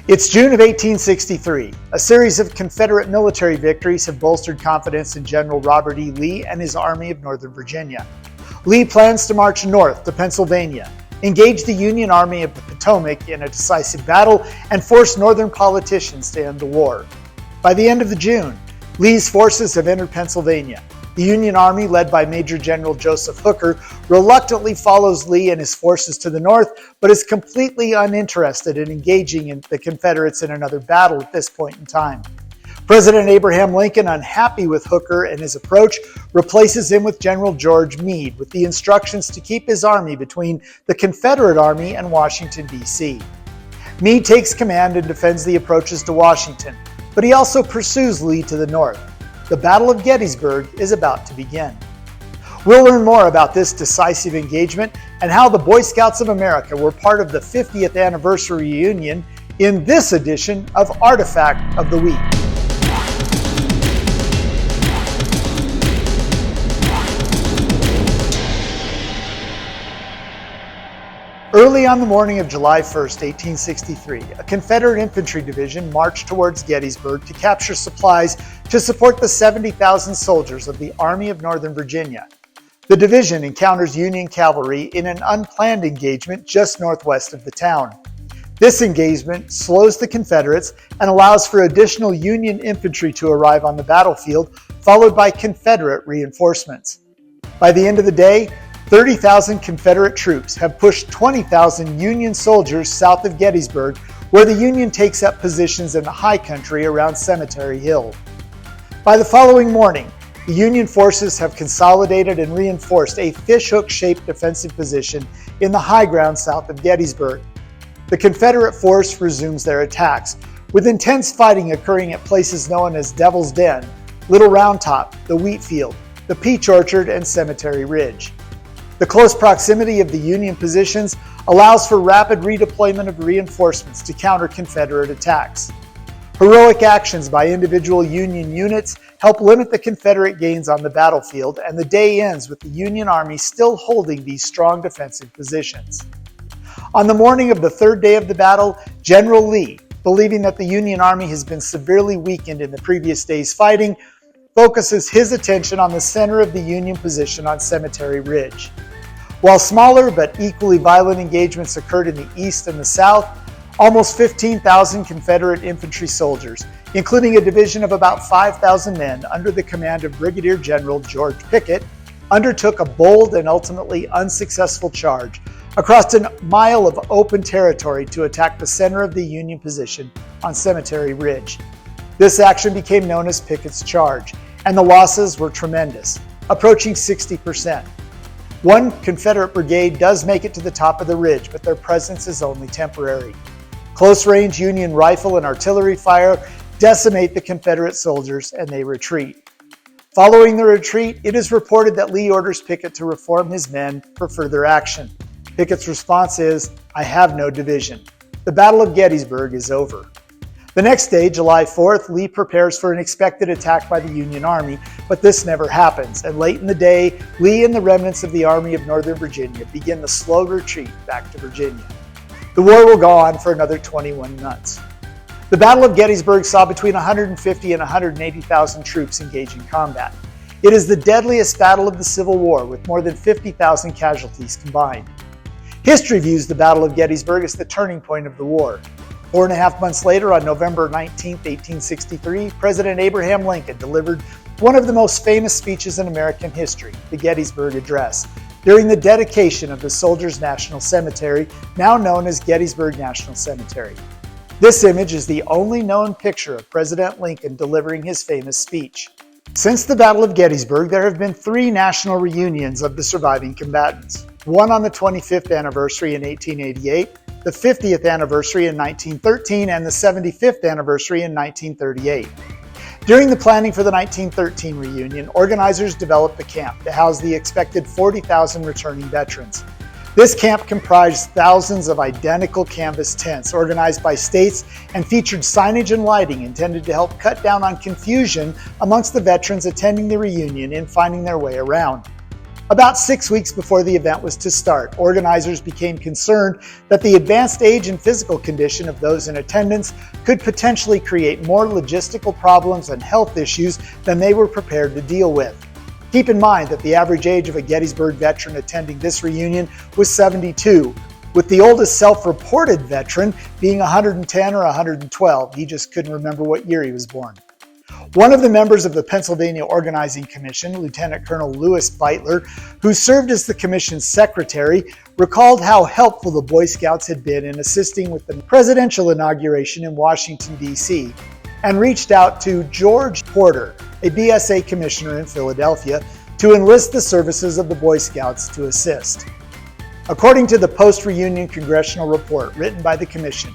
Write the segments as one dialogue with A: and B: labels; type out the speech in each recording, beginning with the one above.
A: It's June of 1863. A series of Confederate military victories have bolstered confidence in General Robert E. Lee and his Army of Northern Virginia. Lee plans to march north to Pennsylvania, engage the Union Army of the Potomac in a decisive battle, and force Northern politicians to end the war. By the end of June, Lee's forces have entered Pennsylvania. The Union Army, led by Major General Joseph Hooker, reluctantly follows Lee and his forces to the north, but is completely uninterested in engaging the Confederates in another battle at this point in time. President Abraham Lincoln, unhappy with Hooker and his approach, replaces him with General George Meade with the instructions to keep his army between the Confederate Army and Washington, D.C. Meade takes command and defends the approaches to Washington, but he also pursues Lee to the north. The Battle of Gettysburg is about to begin. We'll learn more about this decisive engagement and how the Boy Scouts of America were part of the 50th anniversary reunion in this edition of Artifact of the Week. Early on the morning of July 1, 1863, a Confederate infantry division marched towards Gettysburg to capture supplies to support the 70,000 soldiers of the Army of Northern Virginia. The division encounters Union cavalry in an unplanned engagement just northwest of the town. This engagement slows the Confederates and allows for additional Union infantry to arrive on the battlefield, followed by Confederate reinforcements. By the end of the day, 30,000 Confederate troops have pushed 20,000 Union soldiers south of Gettysburg, where the Union takes up positions in the high country around Cemetery Hill. By the following morning, the Union forces have consolidated and reinforced a fishhook-shaped defensive position in the high ground south of Gettysburg. The Confederate force resumes their attacks, with intense fighting occurring at places known as Devil's Den, Little Round Top, the Wheat Field, the Peach Orchard, and Cemetery Ridge. The close proximity of the Union positions allows for rapid redeployment of reinforcements to counter Confederate attacks. Heroic actions by individual Union units help limit the Confederate gains on the battlefield, and the day ends with the Union Army still holding these strong defensive positions. On the morning of the third day of the battle, General Lee, believing that the Union Army has been severely weakened in the previous day's fighting, focuses his attention on the center of the Union position on Cemetery Ridge. While smaller but equally violent engagements occurred in the east and the south, almost 15,000 Confederate infantry soldiers, including a division of about 5,000 men under the command of Brigadier General George Pickett, undertook a bold and ultimately unsuccessful charge across a mile of open territory to attack the center of the Union position on Cemetery Ridge. This action became known as Pickett's Charge, and the losses were tremendous, approaching 60%. One Confederate brigade does make it to the top of the ridge, but their presence is only temporary. Close-range Union rifle and artillery fire decimate the Confederate soldiers, and they retreat. Following the retreat, it is reported that Lee orders Pickett to reform his men for further action. Pickett's response is, "I have no division. The Battle of Gettysburg is over." The next day, July 4th, Lee prepares for an expected attack by the Union Army, but this never happens, and late in the day, Lee and the remnants of the Army of Northern Virginia begin the slow retreat back to Virginia. The war will go on for another 21 months. The Battle of Gettysburg saw between 150 and 180,000 troops engage in combat. It is the deadliest battle of the Civil War, with more than 50,000 casualties combined. History views the Battle of Gettysburg as the turning point of the war. 4.5 months later, on November 19, 1863, President Abraham Lincoln delivered one of the most famous speeches in American history, the Gettysburg Address, during the dedication of the Soldiers' National Cemetery, now known as Gettysburg National Cemetery. This image is the only known picture of President Lincoln delivering his famous speech. Since the Battle of Gettysburg, there have been 3 national reunions of the surviving combatants. One on the 25th anniversary in 1888, the 50th anniversary in 1913, and the 75th anniversary in 1938. During the planning for the 1913 reunion, organizers developed a camp to house the expected 40,000 returning veterans. This camp comprised thousands of identical canvas tents organized by states and featured signage and lighting intended to help cut down on confusion amongst the veterans attending the reunion in finding their way around. About 6 weeks before the event was to start, organizers became concerned that the advanced age and physical condition of those in attendance could potentially create more logistical problems and health issues than they were prepared to deal with. Keep in mind that the average age of a Gettysburg veteran attending this reunion was 72, with the oldest self-reported veteran being 110 or 112. He just couldn't remember what year he was born. One of the members of the Pennsylvania Organizing Commission, Lieutenant Colonel Lewis Beitler, who served as the commission's secretary, recalled how helpful the Boy Scouts had been in assisting with the presidential inauguration in Washington, D.C., and reached out to George Porter, a BSA commissioner in Philadelphia, to enlist the services of the Boy Scouts to assist. According to the post-reunion congressional report written by the commission,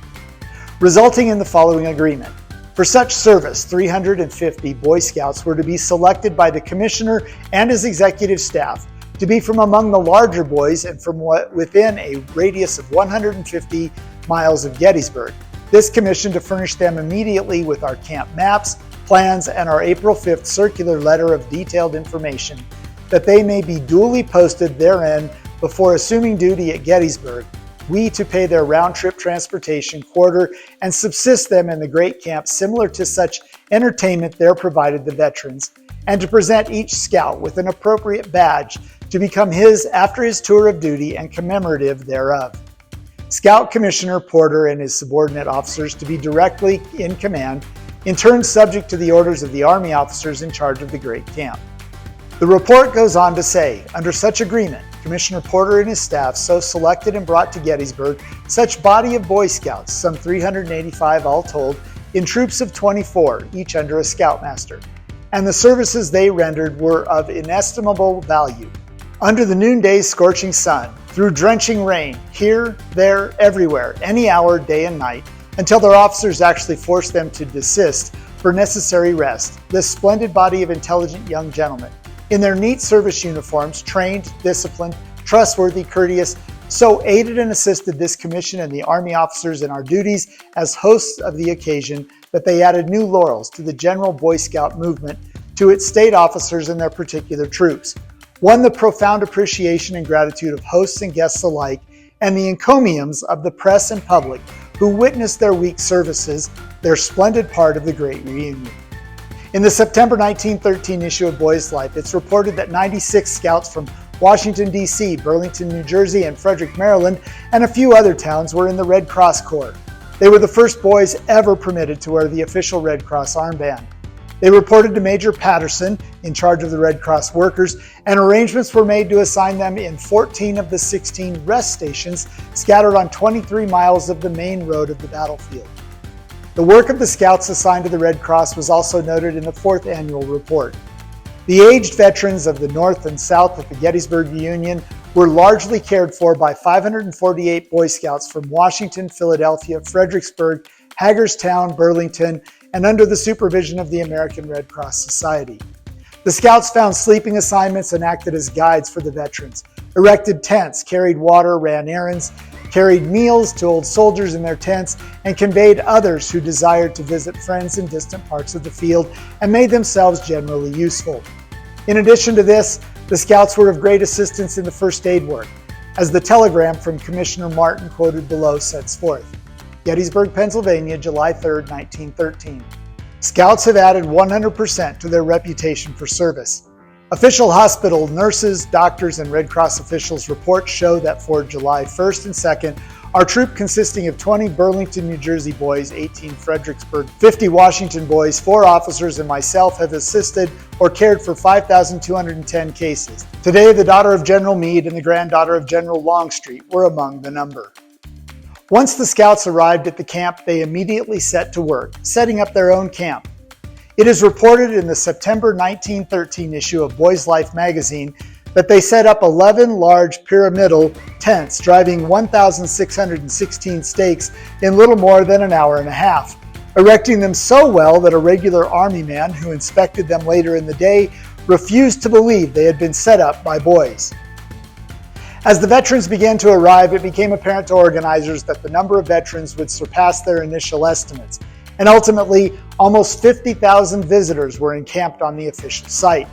A: resulting in the following agreement. For such service, 350 Boy Scouts were to be selected by the commissioner and his executive staff to be from among the larger boys and from within a radius of 150 miles of Gettysburg. This commission to furnish them immediately with our camp maps, plans, and our April 5th circular letter of detailed information, that they may be duly posted therein before assuming duty at Gettysburg, we to pay their round-trip transportation, quarter, and subsist them in the great camp similar to such entertainment there provided the veterans, and to present each scout with an appropriate badge to become his after his tour of duty and commemorative thereof. Scout Commissioner Porter and his subordinate officers to be directly in command, in turn subject to the orders of the Army officers in charge of the great camp. The report goes on to say, under such agreement, Commissioner Porter and his staff so selected and brought to Gettysburg such body of Boy Scouts, some 385 all told, in troops of 24, each under a scoutmaster, and the services they rendered were of inestimable value. Under the noonday scorching sun, through drenching rain, here, there, everywhere, any hour, day and night, until their officers actually forced them to desist for necessary rest, this splendid body of intelligent young gentlemen, in their neat service uniforms, trained, disciplined, trustworthy, courteous, so aided and assisted this commission and the Army officers in our duties as hosts of the occasion that they added new laurels to the general Boy Scout movement, to its state officers and their particular troops, won the profound appreciation and gratitude of hosts and guests alike, and the encomiums of the press and public who witnessed their week services, their splendid part of the great reunion. In the September 1913 issue of Boy's Life, it's reported that 96 scouts from Washington, D.C., Burlington, New Jersey, and Frederick, Maryland, and a few other towns were in the Red Cross Corps. They were the first boys ever permitted to wear the official Red Cross armband. They reported to Major Patterson, in charge of the Red Cross workers, and arrangements were made to assign them in 14 of the 16 rest stations scattered on 23 miles of the main road of the battlefield. The work of the scouts assigned to the Red Cross was also noted in the 4th annual report. The aged veterans of the North and South at the Gettysburg Reunion were largely cared for by 548 Boy Scouts from Washington, Philadelphia, Fredericksburg, Hagerstown, Burlington, and under the supervision of the American Red Cross Society. The scouts found sleeping assignments and acted as guides for the veterans, erected tents, carried water, ran errands, carried meals to old soldiers in their tents, and conveyed others who desired to visit friends in distant parts of the field, and made themselves generally useful. In addition to this, the scouts were of great assistance in the first aid work, as the telegram from Commissioner Martin quoted below sets forth. Gettysburg, Pennsylvania, July 3, 1913. Scouts have added 100% to their reputation for service. Official hospital nurses, doctors, and Red Cross officials' reports show that for July 1st and 2nd, our troop consisting of 20 Burlington, New Jersey boys, 18 Fredericksburg, 50 Washington boys, 4 officers, and myself have assisted or cared for 5,210 cases. Today, the daughter of General Meade and the granddaughter of General Longstreet were among the number. Once the scouts arrived at the camp, they immediately set to work, setting up their own camp. It is reported in the September 1913 issue of Boy's Life magazine that they set up 11 large pyramidal tents, driving 1,616 stakes in little more than an hour and a half, erecting them so well that a regular army man who inspected them later in the day refused to believe they had been set up by boys. As the veterans began to arrive, it became apparent to organizers that the number of veterans would surpass their initial estimates, and ultimately, almost 50,000 visitors were encamped on the official site.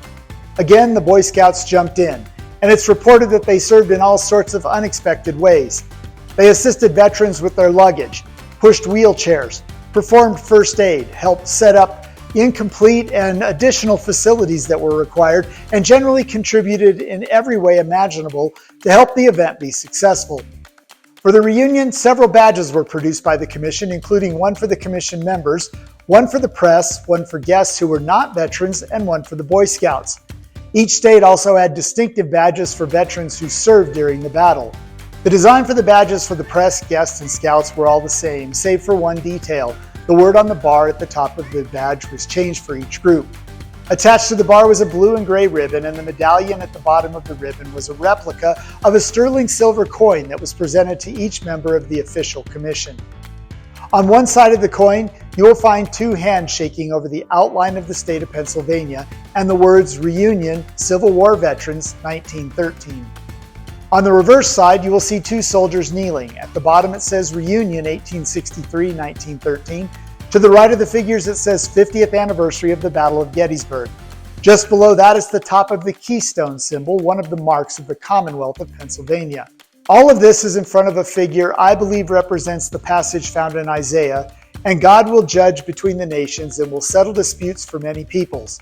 A: Again, the Boy Scouts jumped in, and it's reported that they served in all sorts of unexpected ways. They assisted veterans with their luggage, pushed wheelchairs, performed first aid, helped set up incomplete and additional facilities that were required, and generally contributed in every way imaginable to help the event be successful. For the reunion, several badges were produced by the Commission, including one for the Commission members, one for the press, one for guests who were not veterans, and one for the Boy Scouts. Each state also had distinctive badges for veterans who served during the battle. The design for the badges for the press, guests, and scouts were all the same, save for one detail. The word on the bar at the top of the badge was changed for each group. Attached to the bar was a blue and gray ribbon, and the medallion at the bottom of the ribbon was a replica of a sterling silver coin that was presented to each member of the official commission. On one side of the coin, you will find two hands shaking over the outline of the state of Pennsylvania and the words Reunion, Civil War Veterans, 1913. On the reverse side, you will see two soldiers kneeling. At the bottom it says Reunion 1863-1913. To the right of the figures it says 50th anniversary of the Battle of Gettysburg. Just below that is the top of the keystone symbol, one of the marks of the Commonwealth of Pennsylvania. All of this is in front of a figure I believe represents the passage found in Isaiah, and God will judge between the nations and will settle disputes for many peoples.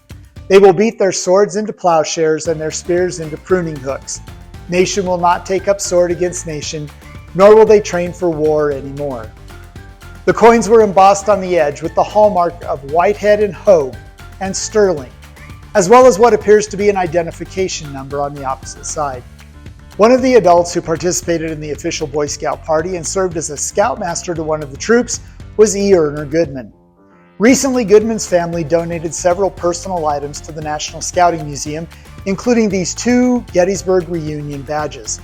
A: They will beat their swords into plowshares and their spears into pruning hooks. Nation will not take up sword against nation, nor will they train for war anymore. The coins were embossed on the edge with the hallmark of Whitehead and Hogue and sterling, as well as what appears to be an identification number on the opposite side. One of the adults who participated in the official Boy Scout party and served as a scoutmaster to one of the troops was E. Erner Goodman. Recently, Goodman's family donated several personal items to the National Scouting Museum, including these two Gettysburg Reunion badges.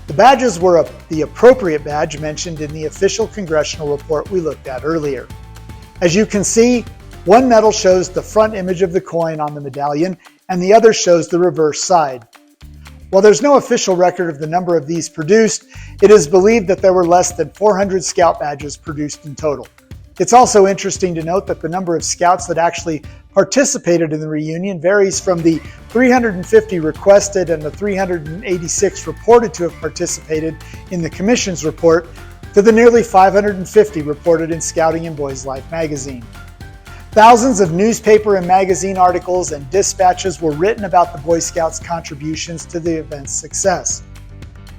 A: The badges were the appropriate badge mentioned in the official congressional report we looked at earlier. As you can see, one medal shows the front image of the coin on the medallion, and the other shows the reverse side. While there's no official record of the number of these produced, it is believed that there were less than 400 scout badges produced in total. It's also interesting to note that the number of scouts that actually participated in the reunion varies from the 350 requested and the 386 reported to have participated in the Commission's report to the nearly 550 reported in Scouting and Boys Life magazine. Thousands of newspaper and magazine articles and dispatches were written about the Boy Scouts' contributions to the event's success.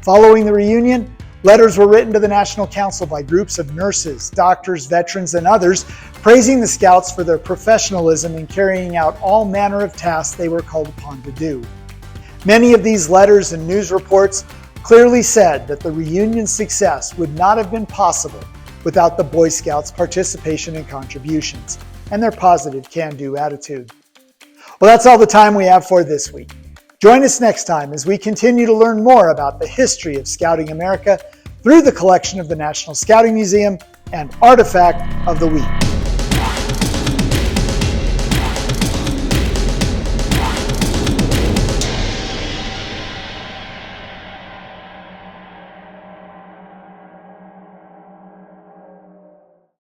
A: Following the reunion, letters were written to the National Council by groups of nurses, doctors, veterans, and others, praising the Scouts for their professionalism in carrying out all manner of tasks they were called upon to do. Many of these letters and news reports clearly said that the reunion's success would not have been possible without the Boy Scouts' participation and contributions, and their positive can-do attitude. Well, that's all the time we have for this week. Join us next time as we continue to learn more about the history of Scouting America through the collection of the National Scouting Museum and Artifact of the Week.